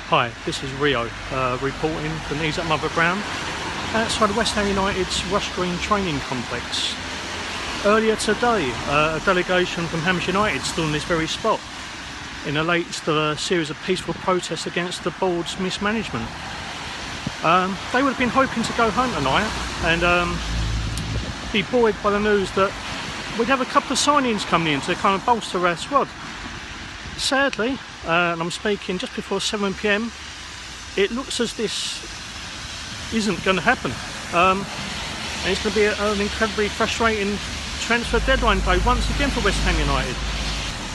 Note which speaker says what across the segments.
Speaker 1: Hi, this is Rio reporting for News at Mother Brown outside West Ham United's Rush Green training complex. Earlier today, a delegation from Hampshire United stood on this very spot in the latest of a series of peaceful protests against the board's mismanagement. They would have been hoping to go home tonight and be buoyed by the news that we'd have a couple of signings coming in to kind of bolster our squad. Sadly, and I'm speaking just before 7 PM, it looks as this isn't going to happen. And it's going to be an incredibly frustrating transfer deadline day once again for West Ham United.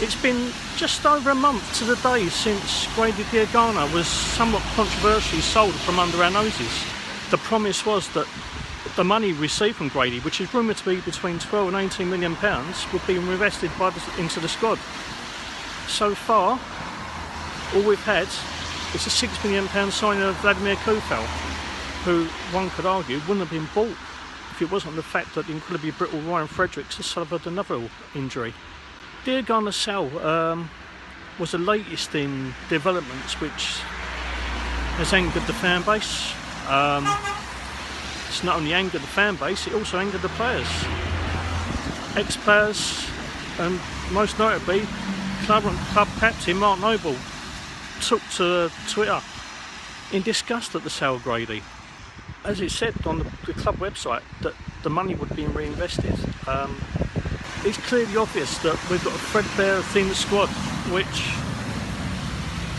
Speaker 1: It's been just over a month to the day since Grady Diangana was somewhat controversially sold from under our noses. The promise was that the money received from Grady, which is rumoured to be between £12 and £18 million, would be reinvested into the squad. So far, all we've had is a £6 million signing of Vladimir Coufal, who one could argue wouldn't have been bought if it wasn't the fact that the incredibly brittle Ryan Fredericks has suffered another injury. Diangana's sale was the latest in developments which has angered the fan base. It's not only angered the fan base, it also angered the players. Ex-players, and most notably club captain Mark Noble, took to Twitter in disgust at the sale of Grady. As it said on the club website that the money would be reinvested. It's clearly obvious that we've got a threadbare, thin squad which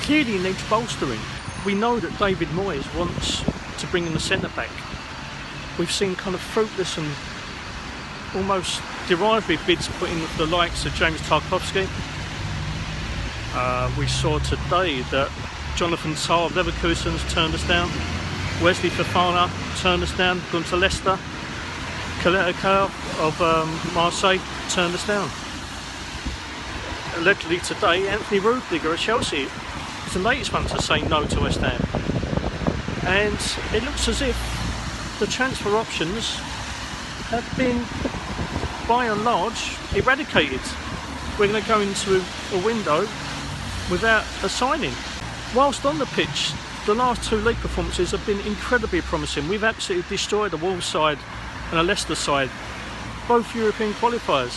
Speaker 1: clearly needs bolstering. We know that David Moyes wants to bring in the centre-back. We've seen kind of fruitless and almost derogatory bids put in the likes of James Tarkowski. We saw today that Jonathan Tah of Leverkusen's turned us down. Wesley Fofana turned us down, gone to Leicester. Kaleta of Marseille turned us down. Allegedly today, Anthony Rudiger of Chelsea is the latest one to say no to West Ham. And it looks as if the transfer options have been, by and large, eradicated. We're going to go into a window without a signing. Whilst on the pitch, the last two league performances have been incredibly promising. We've absolutely destroyed the Wolves side and the Leicester side, both European qualifiers,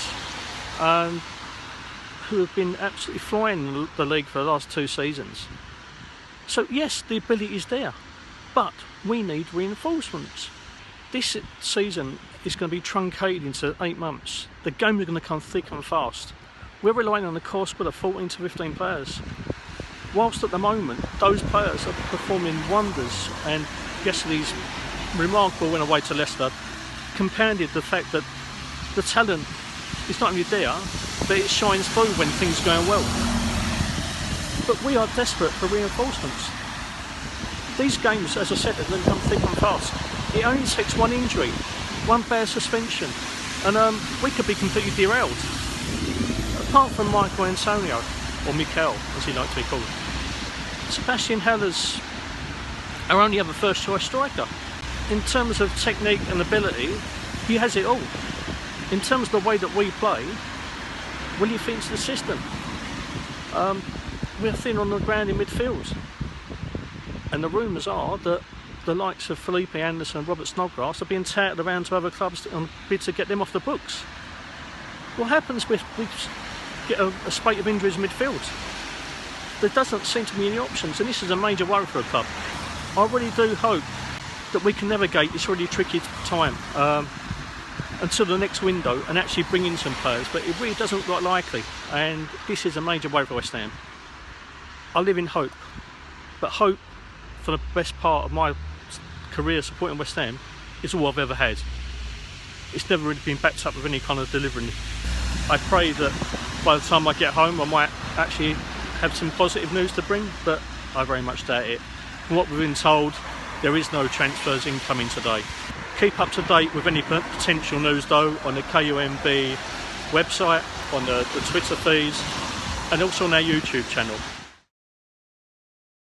Speaker 1: who have been absolutely flying the league for the last two seasons. So yes, the ability is there, but we need reinforcements. This season is going to be truncated into 8 months. The game is going to come thick and fast. We're relying on the core squad of 14 to 15 players. Whilst at the moment, those players are performing wonders, and yesterday's remarkable win away to Leicester compounded the fact that the talent is not only there, but it shines through when things are going well. But we are desperate for reinforcements. These games, as I said, are going to come thick and fast. It only takes one injury, one bad suspension, and we could be completely derailed. Apart from Michael Antonio, or Mikel, as he likes to be called, Sebastian Haller's our only other first choice striker. In terms of technique and ability, he has it all. In terms of the way that we play, will he fit into the system? We're thin on the ground in midfield. And the rumours are that the likes of Felipe Anderson and Robert Snodgrass are being touted around to other clubs on bid to get them off the books. What happens if we get a spate of injuries in midfield? There doesn't seem to be any options, and this is a major worry for a club. I really do hope that we can navigate this really tricky time until the next window and actually bring in some players, but it really doesn't look likely, and this is a major worry for West Ham. I live in hope, but hope for the best part of my career supporting West Ham is all I've ever had. It's never really been backed up with any kind of delivering. I pray that by the time I get home I might actually have some positive news to bring, but I very much doubt it. From what we've been told, there is no transfers incoming today. Keep up to date with any potential news though on the KUMB website, on the Twitter feeds, and also on our YouTube channel.